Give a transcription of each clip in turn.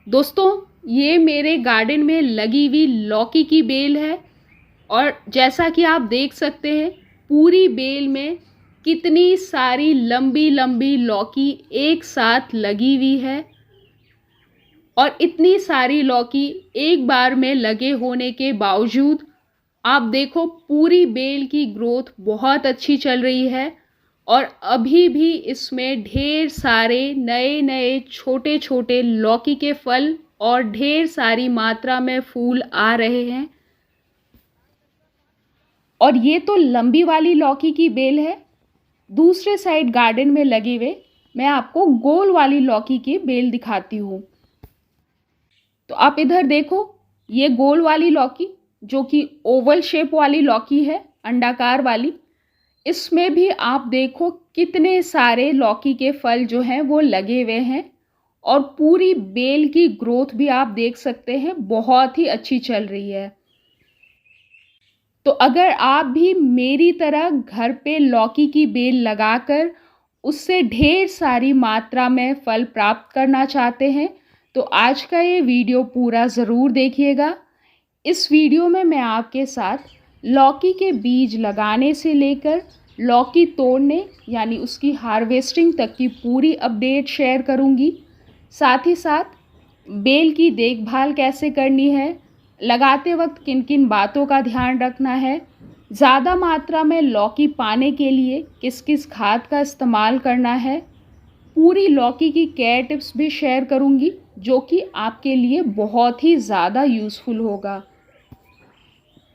दोस्तों, ये मेरे गार्डन में लगी हुई लौकी की बेल है और जैसा कि आप देख सकते हैं पूरी बेल में कितनी सारी लंबी लंबी लौकी एक साथ लगी हुई है। और इतनी सारी लौकी एक बार में लगे होने के बावजूद आप देखो पूरी बेल की ग्रोथ बहुत अच्छी चल रही है और अभी भी इसमें ढेर सारे नए नए छोटे छोटे लौकी के फल और ढेर सारी मात्रा में फूल आ रहे हैं। और ये तो लंबी वाली लौकी की बेल है। दूसरे साइड गार्डन में लगे हुए मैं आपको गोल वाली लौकी की बेल दिखाती हूँ। तो आप इधर देखो, ये गोल वाली लौकी जो कि ओवल शेप वाली लौकी है, अंडाकार वाली, इसमें भी आप देखो कितने सारे लौकी के फल जो हैं वो लगे हुए हैं और पूरी बेल की ग्रोथ भी आप देख सकते हैं बहुत ही अच्छी चल रही है। तो अगर आप भी मेरी तरह घर पे लौकी की बेल लगाकर उससे ढेर सारी मात्रा में फल प्राप्त करना चाहते हैं तो आज का ये वीडियो पूरा ज़रूर देखिएगा। इस वीडियो में मैं आपके साथ लौकी के बीज लगाने से लेकर लौकी तोड़ने यानी उसकी हार्वेस्टिंग तक की पूरी अपडेट शेयर करूंगी। साथ ही साथ बेल की देखभाल कैसे करनी है, लगाते वक्त किन किन बातों का ध्यान रखना है, ज़्यादा मात्रा में लौकी पाने के लिए किस किस खाद का इस्तेमाल करना है, पूरी लौकी की केयर टिप्स भी शेयर करूंगी जो कि आपके लिए बहुत ही ज़्यादा यूज़फुल होगा।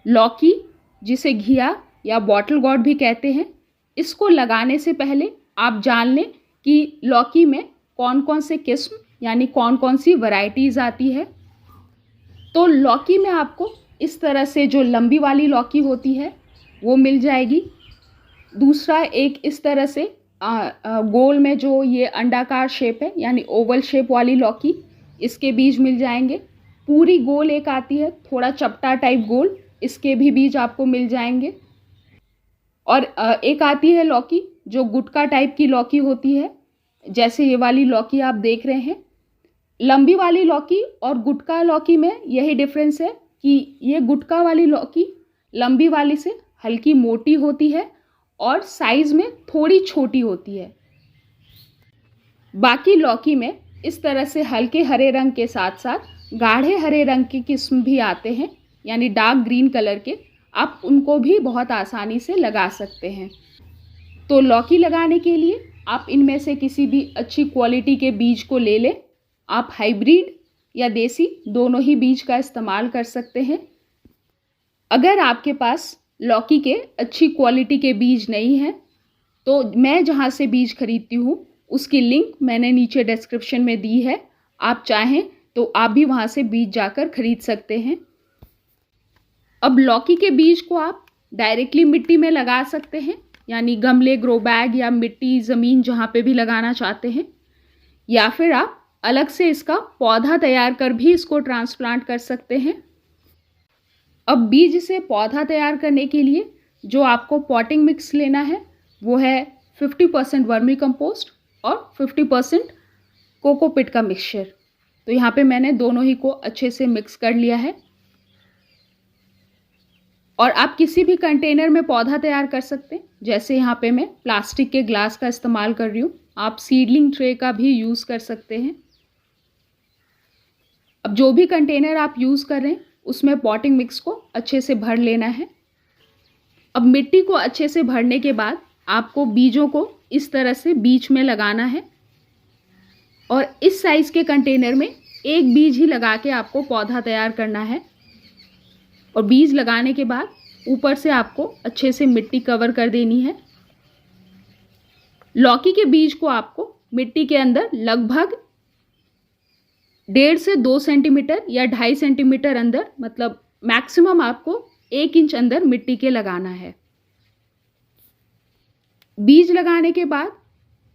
लौकी, जिसे घिया या बॉटल गॉर्ड भी कहते हैं, इसको लगाने से पहले आप जान लें कि लौकी में कौन कौन से किस्म यानी कौन कौन सी वैरायटीज़ आती है। तो लौकी में आपको इस तरह से जो लंबी वाली लौकी होती है वो मिल जाएगी। दूसरा एक इस तरह से गोल में जो ये अंडाकार शेप है यानी ओवल शेप वाली लौकी, इसके बीज मिल जाएंगे। पूरी गोल एक आती है, थोड़ा चपटा टाइप गोल, इसके भी बीज आपको मिल जाएंगे। और एक आती है लौकी जो गुटका टाइप की लौकी होती है, जैसे ये वाली लौकी आप देख रहे हैं। लंबी वाली लौकी और गुटका लौकी में यही डिफरेंस है कि ये गुटका वाली लौकी लंबी वाली से हल्की मोटी होती है और साइज़ में थोड़ी छोटी होती है। बाकी लौकी में इस तरह से हल्के हरे रंग के साथ साथ गाढ़े हरे रंग के किस्म भी आते हैं यानी डार्क ग्रीन कलर के, आप उनको भी बहुत आसानी से लगा सकते हैं। तो लौकी लगाने के लिए आप इनमें से किसी भी अच्छी क्वालिटी के बीज को ले लें। आप हाइब्रिड या देसी दोनों ही बीज का इस्तेमाल कर सकते हैं। अगर आपके पास लौकी के अच्छी क्वालिटी के बीज नहीं हैं तो मैं जहाँ से बीज खरीदती हूँ उसकी लिंक मैंने नीचे डिस्क्रिप्शन में दी है। आप चाहें तो आप भी वहाँ से बीज जाकर खरीद सकते हैं। अब लौकी के बीज को आप डायरेक्टली मिट्टी में लगा सकते हैं यानी गमले, ग्रो बैग या मिट्टी ज़मीन जहाँ पे भी लगाना चाहते हैं, या फिर आप अलग से इसका पौधा तैयार कर भी इसको ट्रांसप्लांट कर सकते हैं। अब बीज से पौधा तैयार करने के लिए जो आपको पॉटिंग मिक्स लेना है वो है 50% वर्मी कंपोस्ट और 50% कोकोपिट का मिक्सचर। तो यहाँ पे मैंने दोनों ही को अच्छे से मिक्स कर लिया है। और आप किसी भी कंटेनर में पौधा तैयार कर सकते हैं, जैसे यहाँ पे मैं प्लास्टिक के ग्लास का इस्तेमाल कर रही हूँ। आप सीडलिंग ट्रे का भी यूज़ कर सकते हैं। अब जो भी कंटेनर आप यूज़ कर रहे हैं उसमें पॉटिंग मिक्स को अच्छे से भर लेना है। अब मिट्टी को अच्छे से भरने के बाद आपको बीजों को इस तरह से बीच में लगाना है और इस साइज़ के कंटेनर में एक बीज ही लगा के आपको पौधा तैयार करना है। और बीज लगाने के बाद ऊपर से आपको अच्छे से मिट्टी कवर कर देनी है। लौकी के बीज को आपको मिट्टी के अंदर लगभग 1.5 से 2 सेंटीमीटर या 2.5 सेंटीमीटर अंदर, मतलब मैक्सिमम आपको 1 इंच अंदर मिट्टी के लगाना है। बीज लगाने के बाद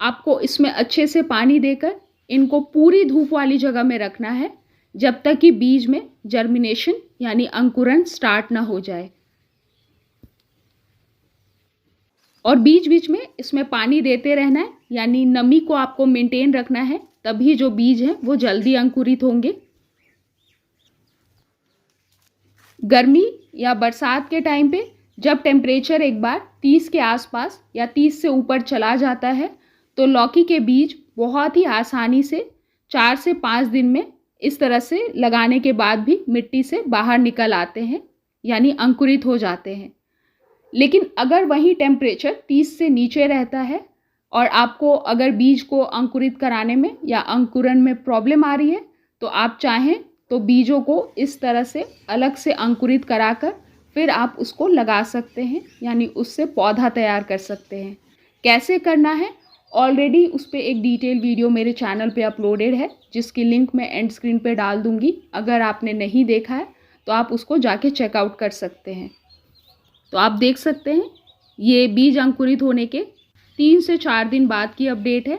आपको इसमें अच्छे से पानी देकर इनको पूरी धूप वाली जगह में रखना है जब तक कि बीज में जर्मिनेशन यानी अंकुरण स्टार्ट ना हो जाए। और बीच बीच में इसमें पानी देते रहना है यानी नमी को आपको मेंटेन रखना है, तभी जो बीज हैं वो जल्दी अंकुरित होंगे गर्मी या बरसात के टाइम पे जब टेम्परेचर एक बार 30 के आसपास या 30 से ऊपर चला जाता है तो लौकी के बीज बहुत ही आसानी से 4 से 5 दिन में इस तरह से लगाने के बाद भी मिट्टी से बाहर निकल आते हैं, यानी अंकुरित हो जाते हैं। लेकिन अगर वही टेम्परेचर 30 से नीचे रहता है और आपको अगर बीज को अंकुरित कराने में या अंकुरण में प्रॉब्लम आ रही है तो आप चाहें तो बीजों को इस तरह से अलग से अंकुरित कराकर फिर आप उसको लगा सकते हैं, यानी उससे पौधा तैयार कर सकते हैं। कैसे करना है ऑलरेडी उस पर एक डिटेल वीडियो मेरे चैनल पे अपलोडेड है, जिसकी लिंक मैं एंड स्क्रीन पे डाल दूँगी। अगर आपने नहीं देखा है तो आप उसको जाके चेकआउट कर सकते हैं। तो आप देख सकते हैं ये बीज अंकुरित होने के 3 से 4 दिन बाद की अपडेट है।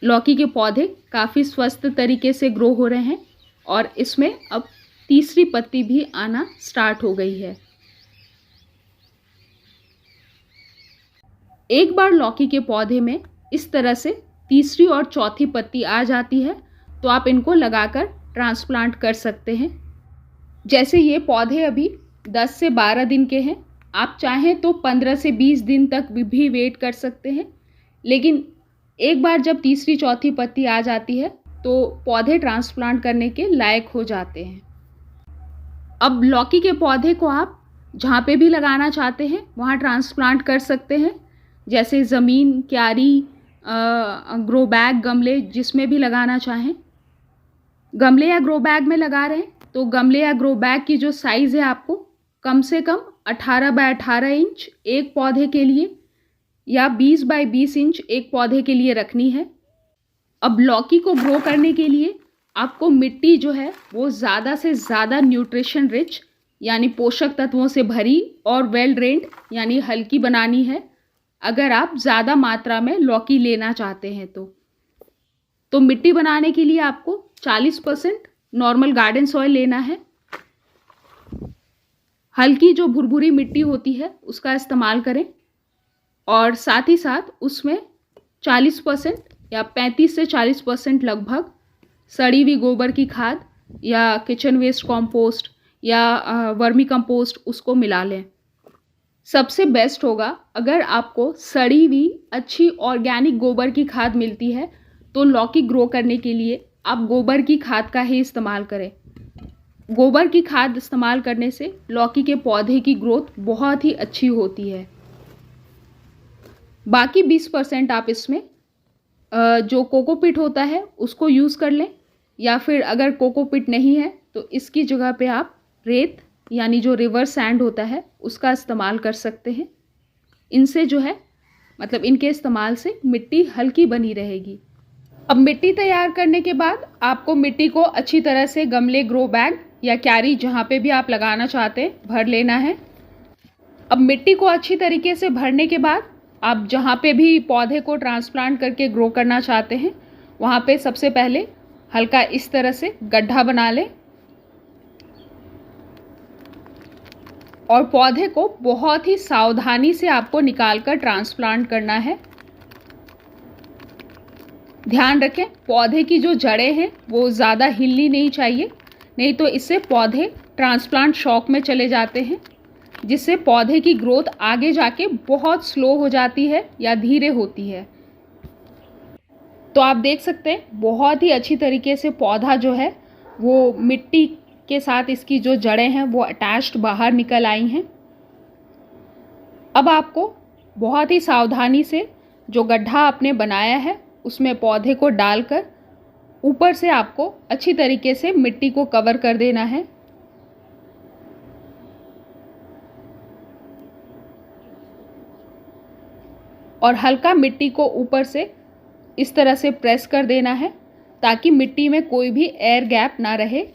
लौकी के पौधे काफ़ी स्वस्थ तरीके से ग्रो हो रहे हैं और इसमें अब तीसरी पत्ती भी आना स्टार्ट हो गई है। एक बार लौकी के पौधे में इस तरह से तीसरी और चौथी पत्ती आ जाती है तो आप इनको लगाकर ट्रांसप्लांट कर सकते हैं। जैसे ये पौधे अभी 10 से 12 दिन के हैं, आप चाहें तो 15 से 20 दिन तक भी वेट कर सकते हैं। लेकिन एक बार जब तीसरी चौथी पत्ती आ जाती है तो पौधे ट्रांसप्लांट करने के लायक हो जाते हैं। अब लौकी के पौधे को आप जहाँ पे भी लगाना चाहते हैं वहाँ ट्रांसप्लांट कर सकते हैं, जैसे ज़मीन, क्यारी, ग्रो बैग, गमले, जिसमें भी लगाना चाहें। गमले या ग्रो बैग में लगा रहे हैं तो गमले या ग्रो बैग की जो साइज़ है आपको कम से कम 18 बाय 18 इंच एक पौधे के लिए या 20 बाय 20 इंच एक पौधे के लिए रखनी है। अब लौकी को ग्रो करने के लिए आपको मिट्टी जो है वो ज़्यादा से ज़्यादा न्यूट्रिशन रिच यानी पोषक तत्वों से भरी और वेल ड्रेन्ड यानी हल्की बनानी है, अगर आप ज़्यादा मात्रा में लौकी लेना चाहते हैं तो मिट्टी बनाने के लिए आपको 40% नॉर्मल गार्डन सॉइल लेना है। हल्की जो भुरभुरी मिट्टी होती है उसका इस्तेमाल करें और साथ ही साथ उसमें 40% या 35 से 40% लगभग सड़ी हुई गोबर की खाद या किचन वेस्ट कंपोस्ट या वर्मी कंपोस्ट उसको मिला लें। सबसे बेस्ट होगा अगर आपको सड़ी हुई अच्छी ऑर्गेनिक गोबर की खाद मिलती है तो लौकी ग्रो करने के लिए आप गोबर की खाद का ही इस्तेमाल करें। गोबर की खाद इस्तेमाल करने से लौकी के पौधे की ग्रोथ बहुत ही अच्छी होती है। बाकी 20% आप इसमें जो कोकोपीट होता है उसको यूज़ कर लें, या फिर अगर कोकोपीट नहीं है तो इसकी जगह पे आप रेत यानी जो रिवर सैंड होता है उसका इस्तेमाल कर सकते हैं। इनसे जो है मतलब इनके इस्तेमाल से मिट्टी हल्की बनी रहेगी। अब मिट्टी तैयार करने के बाद आपको मिट्टी को अच्छी तरह से गमले, ग्रो बैग या क्यारी जहाँ पे भी आप लगाना चाहते हैं भर लेना है। अब मिट्टी को अच्छी तरीके से भरने के बाद आप जहाँ पे भी पौधे को ट्रांसप्लांट करके ग्रो करना चाहते हैं वहाँ पे सबसे पहले हल्का इस तरह से गड्ढा बना लें और पौधे को बहुत ही सावधानी से आपको निकालकर ट्रांसप्लांट करना है। ध्यान रखें पौधे की जो जड़ें हैं वो ज़्यादा हिलनी नहीं चाहिए, नहीं तो इससे पौधे ट्रांसप्लांट शॉक में चले जाते हैं, जिससे पौधे की ग्रोथ आगे जाके बहुत स्लो हो जाती है या धीरे होती है। तो आप देख सकते हैं बहुत ही अच्छी तरीके से पौधा जो है वो मिट्टी के साथ इसकी जो जड़ें हैं वो अटैच्ड बाहर निकल आई हैं। अब आपको बहुत ही सावधानी से जो गड्ढा आपने बनाया है उसमें पौधे को डालकर ऊपर से आपको अच्छी तरीके से मिट्टी को कवर कर देना है। और हल्का मिट्टी को ऊपर से इस तरह से प्रेस कर देना है ताकि मिट्टी में कोई भी एयर गैप ना रहे।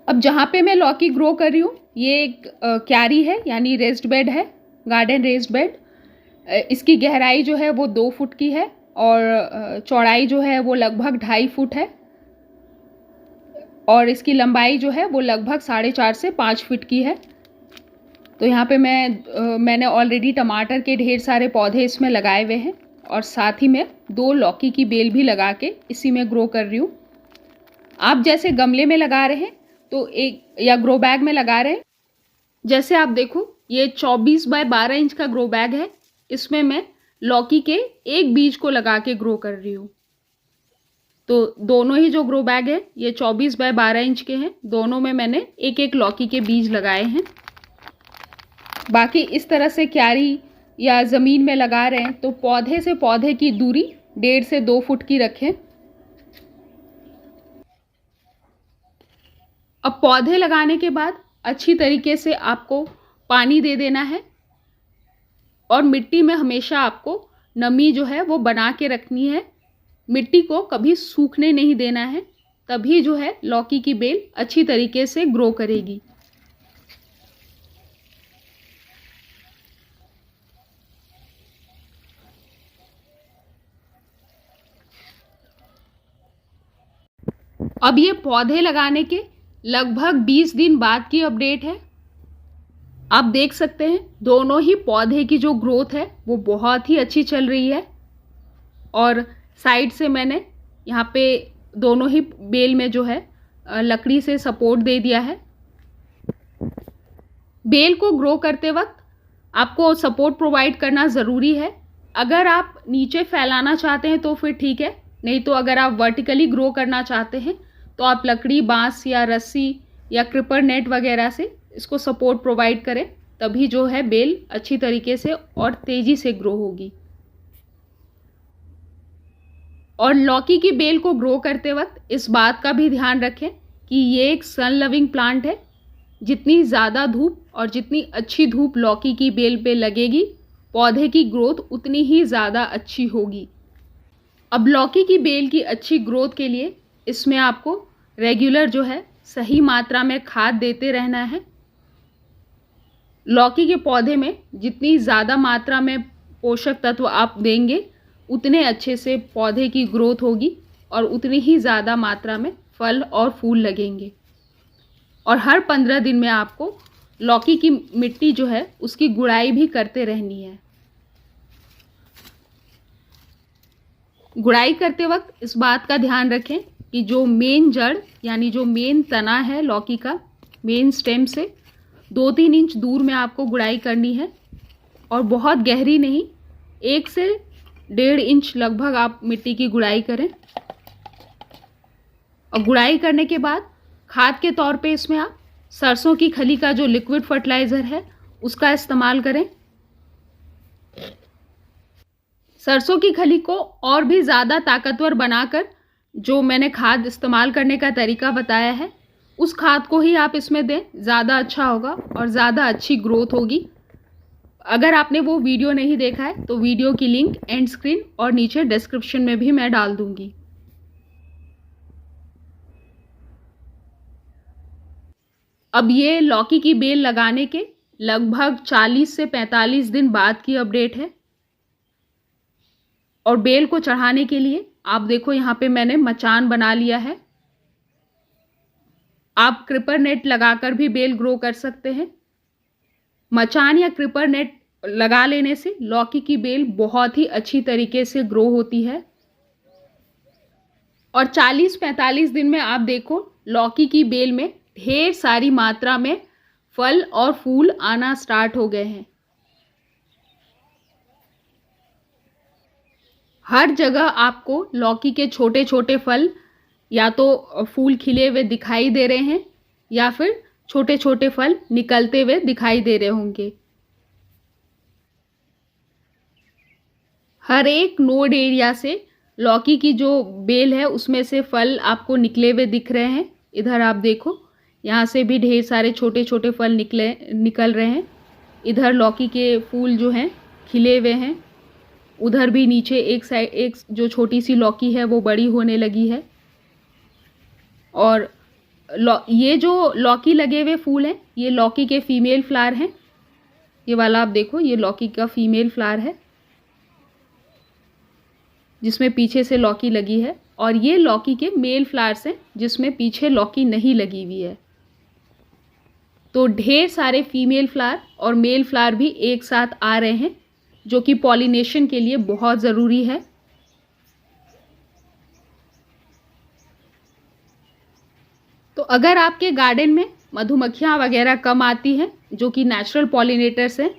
अब जहाँ पे मैं लौकी ग्रो कर रही हूँ ये एक क्यारी है यानी रेस्ड बेड है, गार्डन रेस्ड बेड। इसकी गहराई जो है वो 2 फुट की है और चौड़ाई जो है वो लगभग 2.5 फुट है और इसकी लंबाई जो है वो लगभग 4.5 से 5 फीट की है। तो यहाँ पे मैंने ऑलरेडी टमाटर के ढेर सारे पौधे इसमें लगाए हुए हैं और साथ ही में 2 लौकी की बेल भी लगा के इसी में ग्रो कर रही हूँ। आप जैसे गमले में लगा रहे हैं तो एक या ग्रो बैग में लगा रहे हैं। जैसे आप देखो ये 24 बाय 12 इंच का ग्रो बैग है, इसमें मैं लौकी के एक बीज को लगा के ग्रो कर रही हूँ। तो दोनों ही जो ग्रो बैग है ये 24 बाय 12 इंच के हैं, दोनों में मैंने एक एक लौकी के बीज लगाए हैं। बाकी इस तरह से क्यारी या ज़मीन में लगा रहे हैं तो पौधे से पौधे की दूरी 1.5 से 2 फुट की रखें। अब पौधे लगाने के बाद अच्छी तरीके से आपको पानी दे देना है और मिट्टी में हमेशा आपको नमी जो है वो बना के रखनी है। मिट्टी को कभी सूखने नहीं देना है, तभी जो है लौकी की बेल अच्छी तरीके से ग्रो करेगी। अब ये पौधे लगाने के लगभग 20 दिन बाद की अपडेट है। आप देख सकते हैं दोनों ही पौधे की जो ग्रोथ है वो बहुत ही अच्छी चल रही है और साइड से मैंने यहाँ पे दोनों ही बेल में जो है लकड़ी से सपोर्ट दे दिया है। बेल को ग्रो करते वक्त आपको सपोर्ट प्रोवाइड करना ज़रूरी है। अगर आप नीचे फैलाना चाहते हैं तो फिर ठीक है, नहीं तो अगर आप वर्टिकली ग्रो करना चाहते हैं तो आप लकड़ी, बांस या रस्सी या क्रिपर नेट वगैरह से इसको सपोर्ट प्रोवाइड करें, तभी जो है बेल अच्छी तरीके से और तेज़ी से ग्रो होगी। और लौकी की बेल को ग्रो करते वक्त इस बात का भी ध्यान रखें कि ये एक सन लविंग प्लांट है। जितनी ज़्यादा धूप और जितनी अच्छी धूप लौकी की बेल पे लगेगी, पौधे की ग्रोथ उतनी ही ज़्यादा अच्छी होगी। अब लौकी की बेल की अच्छी ग्रोथ के लिए इसमें आपको रेगुलर जो है सही मात्रा में खाद देते रहना है। लौकी के पौधे में जितनी ज़्यादा मात्रा में पोषक तत्व आप देंगे, उतने अच्छे से पौधे की ग्रोथ होगी और उतनी ही ज़्यादा मात्रा में फल और फूल लगेंगे। और हर 15 दिन में आपको लौकी की मिट्टी जो है उसकी गुड़ाई भी करते रहनी है। गुड़ाई करते वक्त इस बात का ध्यान रखें कि जो मेन जड़ यानी जो मेन तना है लौकी का, मेन स्टेम से 2-3 इंच दूर में आपको गुड़ाई करनी है और बहुत गहरी नहीं, 1 से 1.5 इंच लगभग आप मिट्टी की गुड़ाई करें। और गुड़ाई करने के बाद खाद के तौर पे इसमें आप सरसों की खली का जो लिक्विड फर्टिलाइज़र है उसका इस्तेमाल करें। सरसों की खली को और भी ज़्यादा ताकतवर बनाकर जो मैंने खाद इस्तेमाल करने का तरीका बताया है, उस खाद को ही आप इसमें दें, ज़्यादा अच्छा होगा और ज़्यादा अच्छी ग्रोथ होगी। अगर आपने वो वीडियो नहीं देखा है तो वीडियो की लिंक एंड स्क्रीन और नीचे डिस्क्रिप्शन में भी मैं डाल दूँगी। अब ये लौकी की बेल लगाने के लगभग 40 से 45 दिन बाद की अपडेट है। और बेल को चढ़ाने के लिए आप देखो यहाँ पे मैंने मचान बना लिया है। आप क्रिपर नेट लगाकर भी बेल ग्रो कर सकते हैं। मचान या क्रिपर नेट लगा लेने से लौकी की बेल बहुत ही अच्छी तरीके से ग्रो होती है। और 40-45 दिन में आप देखो लौकी की बेल में ढेर सारी मात्रा में फल और फूल आना स्टार्ट हो गए हैं। हर जगह आपको लौकी के छोटे छोटे फल या तो फूल खिले हुए दिखाई दे रहे हैं या फिर छोटे छोटे फल निकलते हुए दिखाई दे रहे होंगे। हर एक नोड एरिया से लौकी की जो बेल है उसमें से फल आपको निकले हुए दिख रहे हैं। इधर आप देखो, यहाँ से भी ढेर सारे छोटे छोटे फल निकल रहे हैं। इधर लौकी के फूल जो हैं खिले हुए हैं। उधर भी नीचे एक जो छोटी सी लौकी है वो बड़ी होने लगी है। और ये जो लौकी लगे हुए फूल हैं ये लौकी के फीमेल फ्लावर हैं। ये वाला आप देखो, ये लौकी का फीमेल फ्लावर है जिसमें पीछे से लौकी लगी है, और ये लौकी के मेल फ्लावर्स हैं जिसमें पीछे लौकी नहीं लगी हुई है। तो ढेर सारे फीमेल फ्लावर और मेल फ्लावर भी एक साथ आ रहे हैं, जो कि पॉलिनेशन के लिए बहुत ज़रूरी है। तो अगर आपके गार्डन में मधुमक्खियाँ वगैरह कम आती हैं, जो कि नेचुरल पॉलिनेटर्स हैं,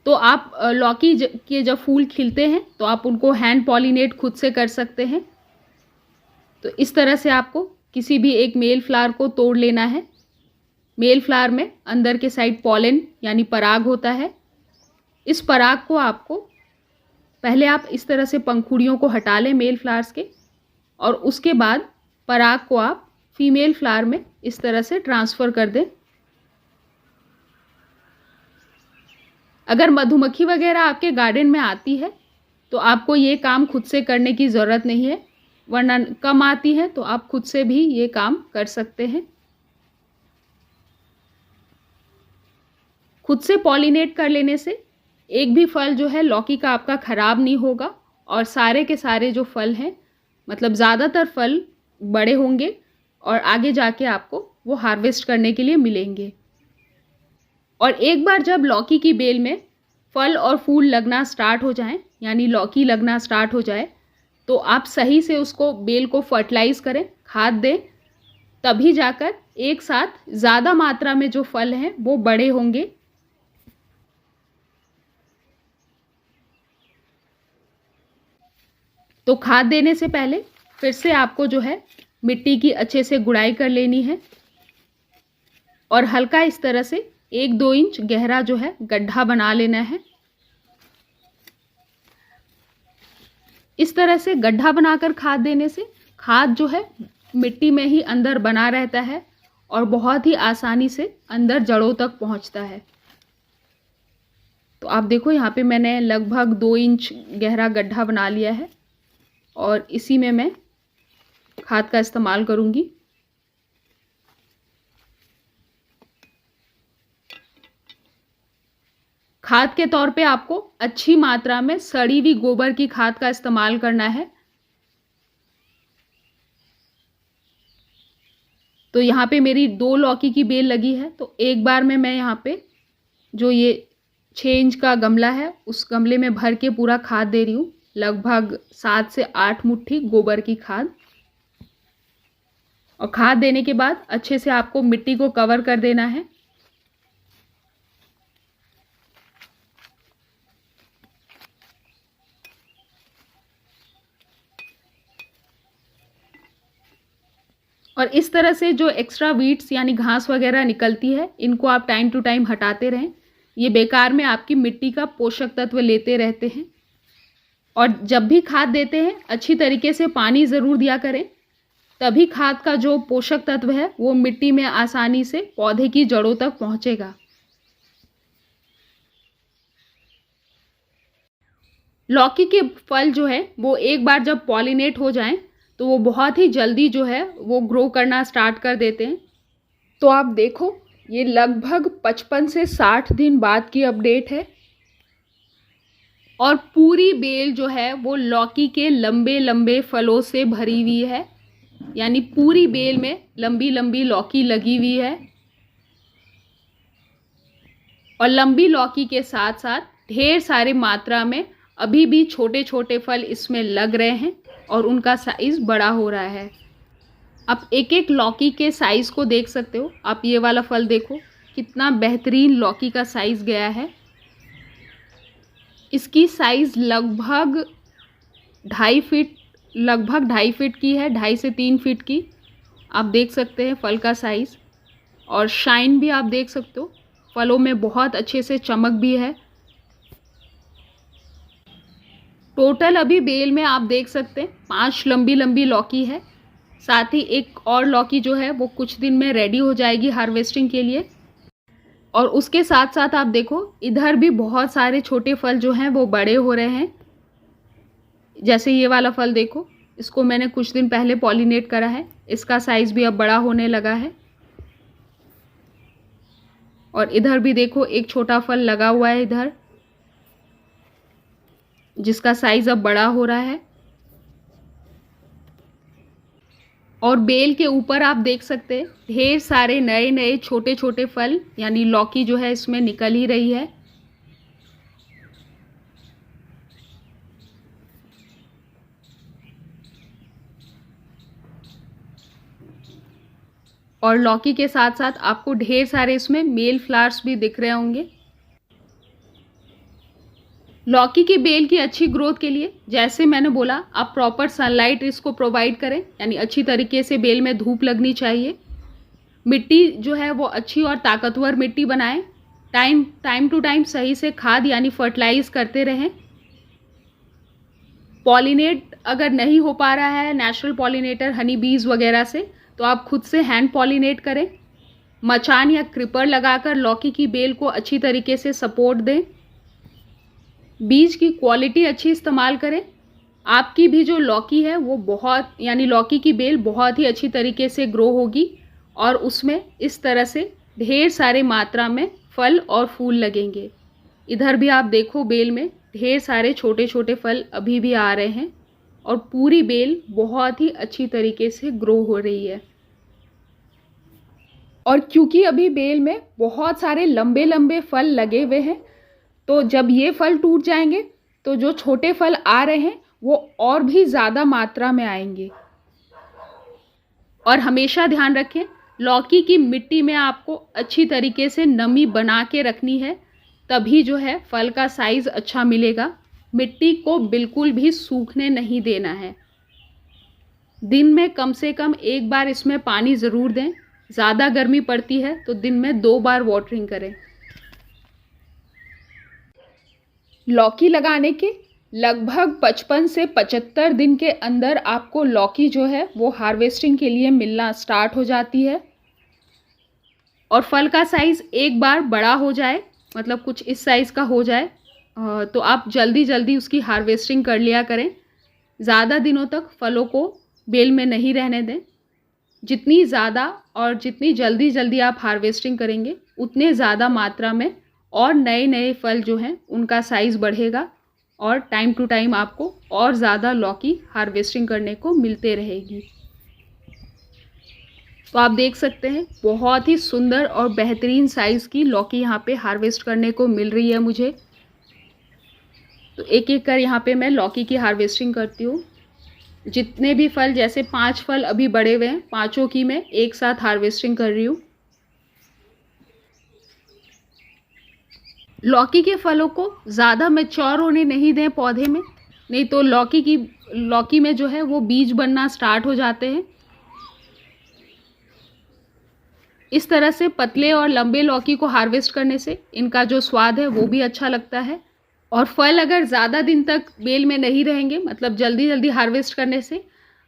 तो आप लौकी के जब फूल खिलते हैं तो आप उनको हैंड पॉलिनेट खुद से कर सकते हैं। तो इस तरह से आपको किसी भी एक मेल फ्लावर को तोड़ लेना है। मेल फ्लावर में अंदर के साइड पॉलन यानी पराग होता है। इस पराग को आपको पहले आप इस तरह से पंखुड़ियों को हटा लें मेल फ्लावर्स के, और उसके बाद पराग को आप फीमेल फ्लावर में इस तरह से ट्रांसफ़र कर दें। अगर मधुमक्खी वगैरह आपके गार्डन में आती है तो आपको ये काम खुद से करने की ज़रूरत नहीं है, वरना कम आती है तो आप खुद से भी ये काम कर सकते हैं। खुद से पॉलिनेट कर लेने से एक भी फल जो है लौकी का आपका ख़राब नहीं होगा, और सारे के सारे जो फल हैं, मतलब ज़्यादातर फल बड़े होंगे और आगे जाके आपको वो हार्वेस्ट करने के लिए मिलेंगे। और एक बार जब लौकी की बेल में फल और फूल लगना स्टार्ट हो जाएं, यानी लौकी लगना स्टार्ट हो जाए, तो आप सही से उसको बेल को फर्टिलाइज़ करें, खाद दें, तभी जाकर एक साथ ज़्यादा मात्रा में जो फल हैं वो बड़े होंगे। तो खाद देने से पहले फिर से आपको जो है मिट्टी की अच्छे से गुड़ाई कर लेनी है, और हल्का इस तरह से 1-2 इंच गहरा जो है गड्ढा बना लेना है। इस तरह से गड्ढा बनाकर खाद देने से खाद जो है मिट्टी में ही अंदर बना रहता है और बहुत ही आसानी से अंदर जड़ों तक पहुंचता है। तो आप देखो यहाँ पे मैंने लगभग 2 इंच गहरा गड्ढा बना लिया है, और इसी में मैं खाद का इस्तेमाल करूँगी। खाद के तौर पे आपको अच्छी मात्रा में सड़ी हुई गोबर की खाद का इस्तेमाल करना है। तो यहाँ पे मेरी 2 लौकी की बेल लगी है, तो एक बार में मैं यहाँ पे जो ये 6 इंच का गमला है उस गमले में भर के पूरा खाद दे रही हूँ, लगभग 7 से 8 मुट्ठी गोबर की खाद। और खाद देने के बाद अच्छे से आपको मिट्टी को कवर कर देना है। और इस तरह से जो एक्स्ट्रा वीड्स यानी घास वगैरह निकलती है, इनको आप टाइम टू टाइम हटाते रहें। ये बेकार में आपकी मिट्टी का पोषक तत्व लेते रहते हैं। और जब भी खाद देते हैं अच्छी तरीके से पानी ज़रूर दिया करें, तभी खाद का जो पोषक तत्व है वो मिट्टी में आसानी से पौधे की जड़ों तक पहुंचेगा। लौकी के फल जो है वो एक बार जब पॉलिनेट हो जाएं तो वो बहुत ही जल्दी जो है वो ग्रो करना स्टार्ट कर देते हैं। तो आप देखो ये लगभग 55 से 60 दिन बाद की अपडेट है, और पूरी बेल जो है वो लौकी के लंबे लंबे फलों से भरी हुई है, यानी पूरी बेल में लंबी लंबी लौकी लगी हुई है। और लंबी लौकी के साथ साथ ढेर सारे मात्रा में अभी भी छोटे छोटे फल इसमें लग रहे हैं और उनका साइज़ बड़ा हो रहा है। आप एक एक लौकी के साइज़ को देख सकते हो। आप ये वाला फल देखो कितना बेहतरीन लौकी का साइज़ गया है। इसकी साइज़ लगभग 2.5 फीट की है, 2.5 से 3 फीट की। आप देख सकते हैं फल का साइज़, और शाइन भी आप देख सकते हो, फलों में बहुत अच्छे से चमक भी है। टोटल अभी बेल में आप देख सकते हैं 5 लंबी लंबी लौकी है। साथ ही एक और लौकी जो है वो कुछ दिन में रेडी हो जाएगी हार्वेस्टिंग के लिए। और उसके साथ साथ आप देखो इधर भी बहुत सारे छोटे फल जो हैं वो बड़े हो रहे हैं। जैसे ये वाला फल देखो, इसको मैंने कुछ दिन पहले पॉलिनेट करा है, इसका साइज़ भी अब बड़ा होने लगा है। और इधर भी देखो एक छोटा फल लगा हुआ है इधर, जिसका साइज़ अब बड़ा हो रहा है। और बेल के ऊपर आप देख सकते हैं ढेर सारे नए नए छोटे छोटे फल, यानी लौकी जो है इसमें निकल ही रही है। और लौकी के साथ साथ आपको ढेर सारे इसमें मेल फ्लावर्स भी दिख रहे होंगे। लौकी की बेल की अच्छी ग्रोथ के लिए जैसे मैंने बोला, आप प्रॉपर सनलाइट इसको प्रोवाइड करें, यानी अच्छी तरीके से बेल में धूप लगनी चाहिए। मिट्टी जो है वो अच्छी और ताकतवर मिट्टी बनाएं। टाइम टू टाइम सही से खाद यानी फर्टिलाइज करते रहें। पॉलिनेट अगर नहीं हो पा रहा है नेचुरल पॉलिनेटर हनी बीज वगैरह से, तो आप खुद से हैंड पॉलिनेट करें। मचान या क्रिपर लगाकर लौकी की बेल को अच्छी तरीके से सपोर्ट दें। बीज की क्वालिटी अच्छी इस्तेमाल करें। आपकी भी जो लौकी है वो लौकी की बेल बहुत ही अच्छी तरीके से ग्रो होगी और उसमें इस तरह से ढेर सारे मात्रा में फल और फूल लगेंगे। इधर भी आप देखो, बेल में ढेर सारे छोटे छोटे फल अभी भी आ रहे हैं और पूरी बेल बहुत ही अच्छी तरीके से ग्रो हो रही है। और क्योंकि अभी बेल में बहुत सारे लंबे लंबे फल लगे हुए हैं, तो जब ये फल टूट जाएंगे तो जो छोटे फल आ रहे हैं वो और भी ज़्यादा मात्रा में आएंगे। और हमेशा ध्यान रखें, लौकी की मिट्टी में आपको अच्छी तरीके से नमी बना के रखनी है, तभी जो है फल का साइज़ अच्छा मिलेगा। मिट्टी को बिल्कुल भी सूखने नहीं देना है। दिन में कम से कम एक बार इसमें पानी ज़रूर दें। ज़्यादा गर्मी पड़ती है तो दिन में 2 बार वाटरिंग करें। लौकी लगाने के लगभग 55 से 75 दिन के अंदर आपको लौकी जो है वो हार्वेस्टिंग के लिए मिलना स्टार्ट हो जाती है। और फल का साइज़ एक बार बड़ा हो जाए, मतलब कुछ इस साइज़ का हो जाए, तो आप जल्दी जल्दी उसकी हार्वेस्टिंग कर लिया करें। ज़्यादा दिनों तक फलों को बेल में नहीं रहने दें। जितनी ज़्यादा और जितनी जल्दी आप हार्वेस्टिंग करेंगे, उतने ज़्यादा मात्रा में और नए नए फल जो हैं उनका साइज़ बढ़ेगा और टाइम टू टाइम आपको और ज़्यादा लौकी हार्वेस्टिंग करने को मिलते रहेगी। तो आप देख सकते हैं बहुत ही सुंदर और बेहतरीन साइज़ की लौकी यहाँ पे हार्वेस्ट करने को मिल रही है मुझे। तो एक एक कर यहाँ पे मैं लौकी की हार्वेस्टिंग करती हूँ। जितने भी फल, जैसे 5 फल अभी बड़े हुए हैं, 5 की मैं एक साथ हार्वेस्टिंग कर रही हूँ। लौकी के फलों को ज़्यादा मैच्योर होने नहीं दें पौधे में, नहीं तो लौकी में जो है वो बीज बनना स्टार्ट हो जाते हैं। इस तरह से पतले और लंबे लौकी को हार्वेस्ट करने से इनका जो स्वाद है वो भी अच्छा लगता है। और फल अगर ज़्यादा दिन तक बेल में नहीं रहेंगे, मतलब जल्दी हार्वेस्ट करने से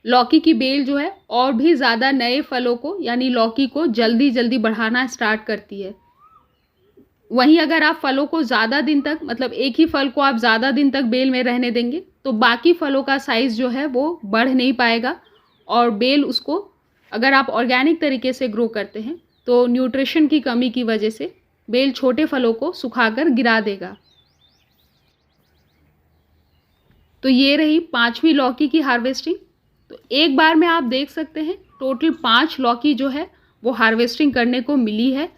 लौकी की बेल जो है और भी ज़्यादा नए फलों को यानी लौकी को जल्दी बढ़ाना स्टार्ट करती है। वहीं अगर आप फलों को ज़्यादा दिन तक, मतलब एक ही फल को आप ज़्यादा दिन तक बेल में रहने देंगे, तो बाकी फलों का साइज़ जो है वो बढ़ नहीं पाएगा और बेल उसको, अगर आप ऑर्गेनिक तरीके से ग्रो करते हैं तो न्यूट्रिशन की कमी की वजह से बेल छोटे फलों को सुखाकर गिरा देगा। तो ये रही 5वीं लौकी की हार्वेस्टिंग। तो एक बार में आप देख सकते हैं टोटल 5 लौकी जो है वो हार्वेस्टिंग करने को मिली है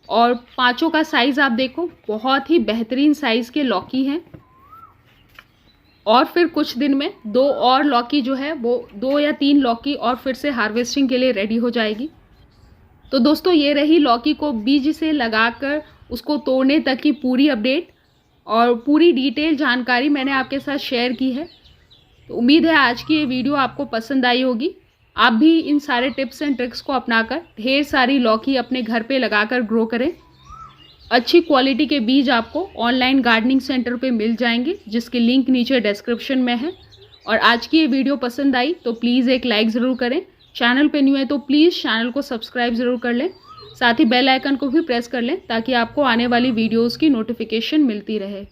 और 5 का साइज़ आप देखो, बहुत ही बेहतरीन साइज़ के लौकी हैं। और फिर कुछ दिन में 2 और लौकी जो है वो 2 या 3 लौकी और फिर से हार्वेस्टिंग के लिए रेडी हो जाएगी। तो दोस्तों, ये रही लौकी को बीज से लगाकर उसको तोड़ने तक की पूरी अपडेट और पूरी डिटेल जानकारी मैंने आपके साथ शेयर की है। तो उम्मीद है आज की ये वीडियो आपको पसंद आई होगी। आप भी इन सारे टिप्स एंड ट्रिक्स को अपनाकर ढेर सारी लौकी अपने घर पे लगाकर ग्रो करें। अच्छी क्वालिटी के बीज आपको ऑनलाइन गार्डनिंग सेंटर पे मिल जाएंगे, जिसकी लिंक नीचे डिस्क्रिप्शन में है। और आज की ये वीडियो पसंद आई तो प्लीज़ एक लाइक ज़रूर करें। चैनल पे न्यू है तो प्लीज़ चैनल को सब्सक्राइब ज़रूर कर लें। साथ ही बेल आइकन को भी प्रेस कर लें ताकि आपको आने वाली वीडियोज़ की नोटिफिकेशन मिलती रहे।